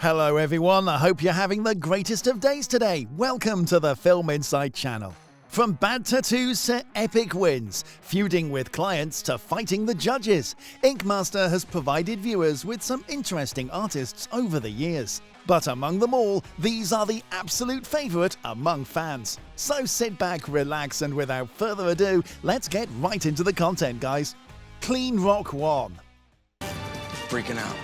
Hello everyone, I hope you're having the greatest of days today. Welcome to the Film Insight channel. From bad tattoos to epic wins, feuding with clients to fighting the judges, Ink Master has provided viewers with some interesting artists over the years. But among them all, these are the absolute favourite among fans. So sit back, relax, and without further ado, let's get right into the content, guys. Clean Rock 1. Freaking out.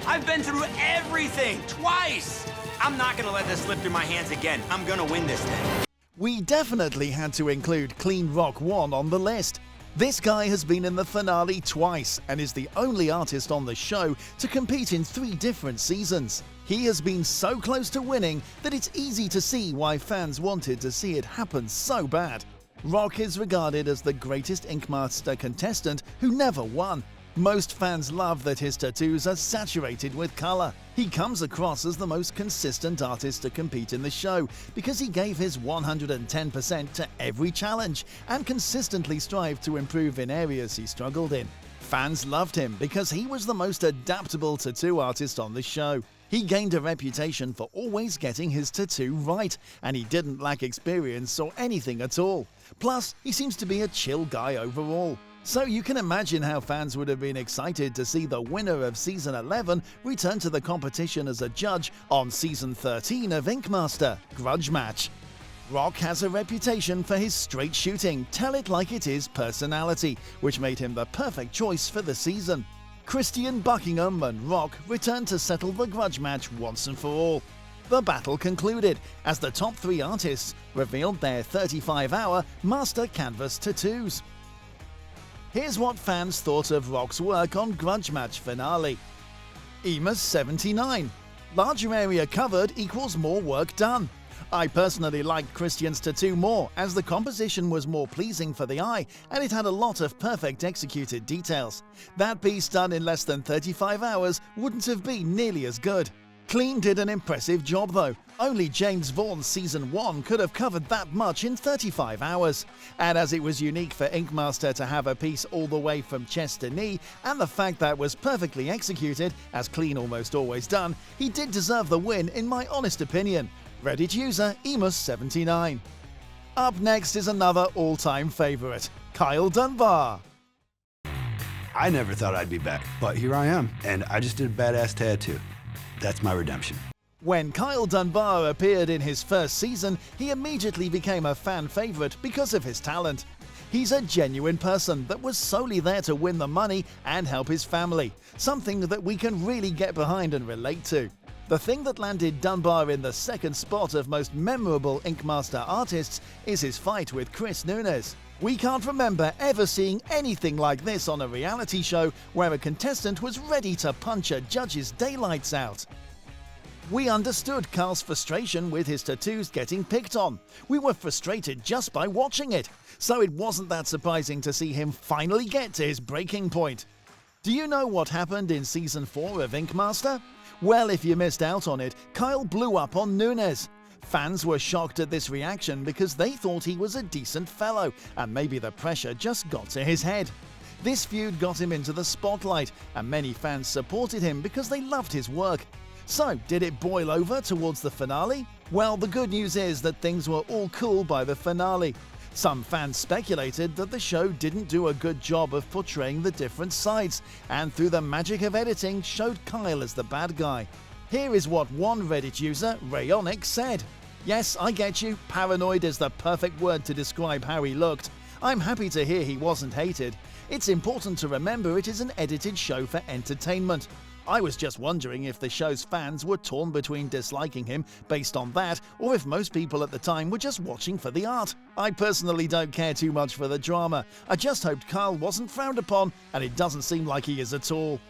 I've been through everything, twice! I'm not gonna let this slip through my hands again. I'm gonna win this thing. We definitely had to include Clean Rock 1 on the list. This guy has been in the finale twice and is the only artist on the show to compete in 3 different seasons. He has been so close to winning that it's easy to see why fans wanted to see it happen so bad. Rock is regarded as the greatest Ink Master contestant who never won. Most fans love that his tattoos are saturated with color. He comes across as the most consistent artist to compete in the show because he gave his 110% to every challenge and consistently strived to improve in areas he struggled in. Fans loved him because he was the most adaptable tattoo artist on the show. He gained a reputation for always getting his tattoo right, and he didn't lack experience or anything at all. Plus, he seems to be a chill guy overall. So you can imagine how fans would have been excited to see the winner of Season 11 return to the competition as a judge on Season 13 of Ink Master, Grudge Match. Rock has a reputation for his straight shooting, tell it like it is personality, which made him the perfect choice for the season. Christian Buckingham and Rock returned to settle the grudge match once and for all. The battle concluded as the top 3 artists revealed their 35-hour master canvas tattoos. Here's what fans thought of Rock's work on Grudge Match finale. Emus 79. Larger area covered equals more work done. I personally liked Christian's tattoo more as the composition was more pleasing for the eye and it had a lot of perfect executed details. That piece done in less than 35 hours wouldn't have been nearly as good. Clean did an impressive job though. Only James Vaughn's Season 1 could have covered that much in 35 hours. And as it was unique for Ink Master to have a piece all the way from chest to knee, and the fact that it was perfectly executed, as Clean almost always done, he did deserve the win in my honest opinion. Reddit user Emus79. Up next is another all-time favourite, Kyle Dunbar. I never thought I'd be back, but here I am, and I just did a badass tattoo. That's my redemption. When Kyle Dunbar appeared in his first season, he immediately became a fan favourite because of his talent. He's a genuine person that was solely there to win the money and help his family, something that we can really get behind and relate to. The thing that landed Dunbar in the second spot of most memorable Ink Master artists is his fight with Chris Nunes. We can't remember ever seeing anything like this on a reality show where a contestant was ready to punch a judge's daylights out. We understood Carl's frustration with his tattoos getting picked on. We were frustrated just by watching it, so it wasn't that surprising to see him finally get to his breaking point. Do you know what happened in Season 4 of Ink Master? Well, if you missed out on it, Kyle blew up on Nunes. Fans were shocked at this reaction because they thought he was a decent fellow, and maybe the pressure just got to his head. This feud got him into the spotlight, and many fans supported him because they loved his work. So, did it boil over towards the finale? Well, the good news is that things were all cool by the finale. Some fans speculated that the show didn't do a good job of portraying the different sides, and through the magic of editing showed Kyle as the bad guy. Here is what one Reddit user, Rayonic, said. Yes, I get you, paranoid is the perfect word to describe how he looked. I'm happy to hear he wasn't hated. It's important to remember it is an edited show for entertainment. I was just wondering if the show's fans were torn between disliking him based on that, or if most people at the time were just watching for the art. I personally don't care too much for the drama. I just hoped Kyle wasn't frowned upon, and it doesn't seem like he is at all.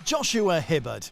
Joshua Hibbard.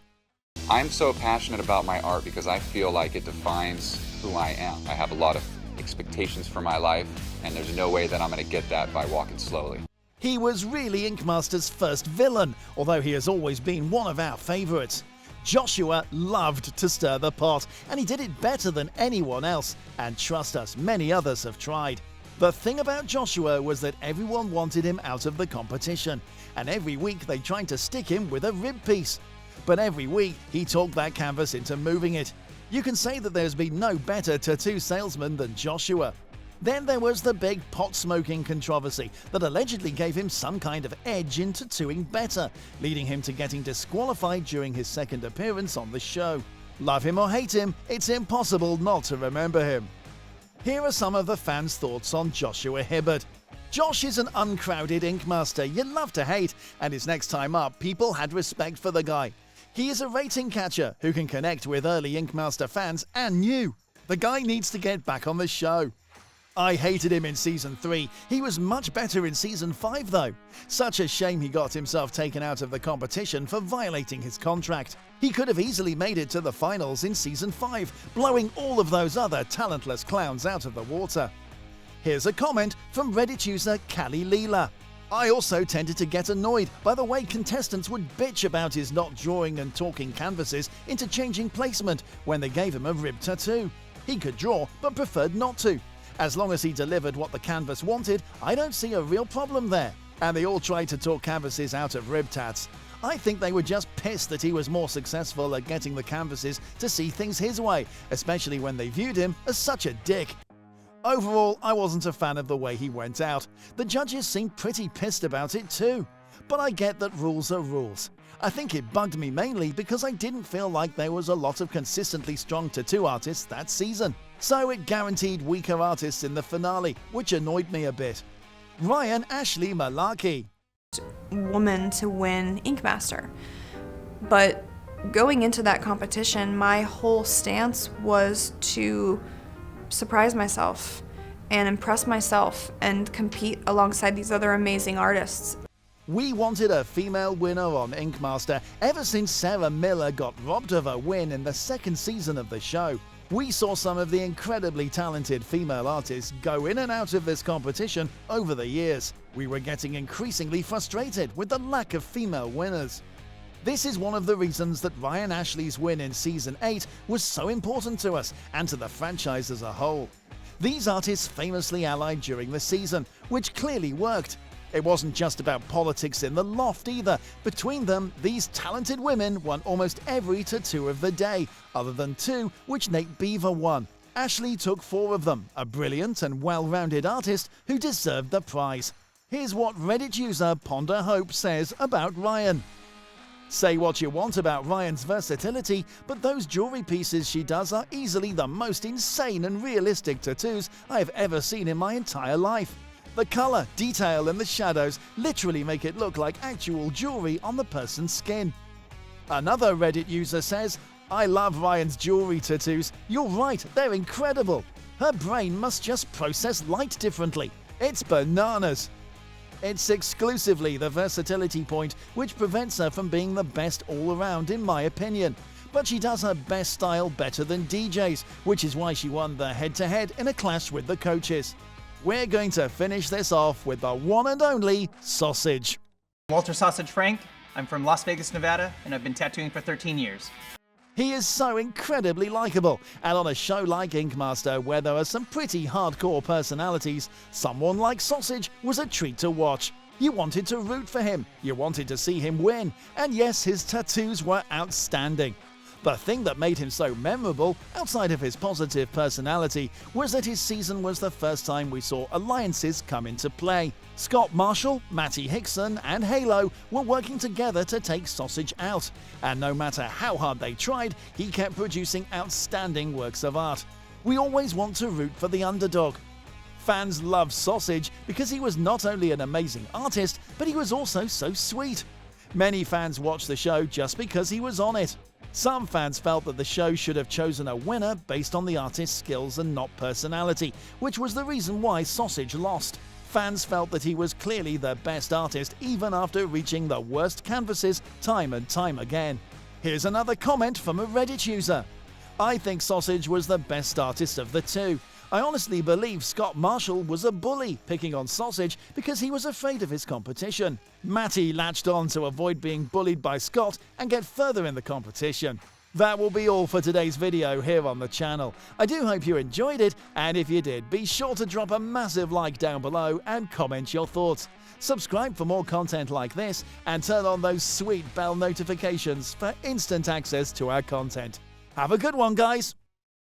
I'm so passionate about my art because I feel like it defines who I am. I have a lot of expectations for my life, and there's no way that I'm going to get that by walking slowly. He was really Ink Master's first villain, although he has always been one of our favourites. Joshua loved to stir the pot, and he did it better than anyone else, and trust us, many others have tried. The thing about Joshua was that everyone wanted him out of the competition, and every week they tried to stick him with a rib piece. but every week he talked that canvas into moving it. You can say that there's been no better tattoo salesman than Joshua. Then there was the big pot-smoking controversy that allegedly gave him some kind of edge in tattooing better, leading him to getting disqualified during his second appearance on the show. Love him or hate him, it's impossible not to remember him. Here are some of the fans' thoughts on Joshua Hibbert. Josh is an uncrowded ink master you love to hate, and his next time up, people had respect for the guy. He is a rating catcher who can connect with early Ink Master fans and new. The guy needs to get back on the show. I hated him in Season 3. He was much better in Season 5 though. Such a shame he got himself taken out of the competition for violating his contract. He could have easily made it to the finals in Season 5, blowing all of those other talentless clowns out of the water. Here's a comment from Reddit user Kali Leela. I also tended to get annoyed by the way contestants would bitch about his not drawing and talking canvases into changing placement when they gave him a rib tattoo. He could draw but preferred not to. As long as he delivered what the canvas wanted, I don't see a real problem there. And they all tried to talk canvases out of rib tats. I think they were just pissed that he was more successful at getting the canvases to see things his way, especially when they viewed him as such a dick. Overall, I wasn't a fan of the way he went out. The judges seemed pretty pissed about it too. But I get that rules are rules. I think it bugged me mainly because I didn't feel like there was a lot of consistently strong tattoo artists that season. So it guaranteed weaker artists in the finale, which annoyed me a bit. Ryan Ashley Malarkey. Woman to win Ink Master. But going into that competition, my whole stance was to surprise myself and impress myself and compete alongside these other amazing artists. We wanted a female winner on Ink Master ever since Sarah Miller got robbed of a win in the second season of the show. We saw some of the incredibly talented female artists go in and out of this competition over the years. We were getting increasingly frustrated with the lack of female winners. This is one of the reasons that Ryan Ashley's win in Season 8 was so important to us and to the franchise as a whole. These artists famously allied during the season, which clearly worked. It wasn't just about politics in the loft either. Between them, these talented women won almost every tattoo of the day, other than 2 which Nate Beaver won. Ashley took 4 of them, a brilliant and well-rounded artist who deserved the prize. Here's what Reddit user Ponder Hope says about Ryan. Say what you want about Ryan's versatility, but those jewelry pieces she does are easily the most insane and realistic tattoos I've ever seen in my entire life. The color, detail, and the shadows literally make it look like actual jewelry on the person's skin. Another Reddit user says, I love Ryan's jewelry tattoos. You're right, they're incredible. Her brain must just process light differently. It's bananas. It's exclusively the versatility point which prevents her from being the best all around in my opinion. But she does her best style better than DJ's, which is why she won the head-to-head in a clash with the coaches. We're going to finish this off with the one and only Sausage. Walter Sausage Frank. I'm from Las Vegas, Nevada, and I've been tattooing for 13 years. He is so incredibly likable, and on a show like Ink Master, where there are some pretty hardcore personalities, someone like Sausage was a treat to watch. You wanted to root for him, you wanted to see him win, and yes, his tattoos were outstanding. The thing that made him so memorable, outside of his positive personality, was that his season was the first time we saw alliances come into play. Scott Marshall, Matty Hickson, and Halo were working together to take Sausage out, and no matter how hard they tried, he kept producing outstanding works of art. We always want to root for the underdog. Fans love Sausage because he was not only an amazing artist, but he was also so sweet. Many fans watched the show just because he was on it. Some fans felt that the show should have chosen a winner based on the artist's skills and not personality, which was the reason why Sausage lost. Fans felt that he was clearly the best artist even after reaching the worst canvases time and time again. Here's another comment from a Reddit user. I think Sausage was the best artist of the 2. I honestly believe Scott Marshall was a bully, picking on Sausage because he was afraid of his competition. Matty latched on to avoid being bullied by Scott and get further in the competition. That will be all for today's video here on the channel. I do hope you enjoyed it, and if you did, be sure to drop a massive like down below and comment your thoughts. Subscribe for more content like this and turn on those sweet bell notifications for instant access to our content. Have a good one, guys!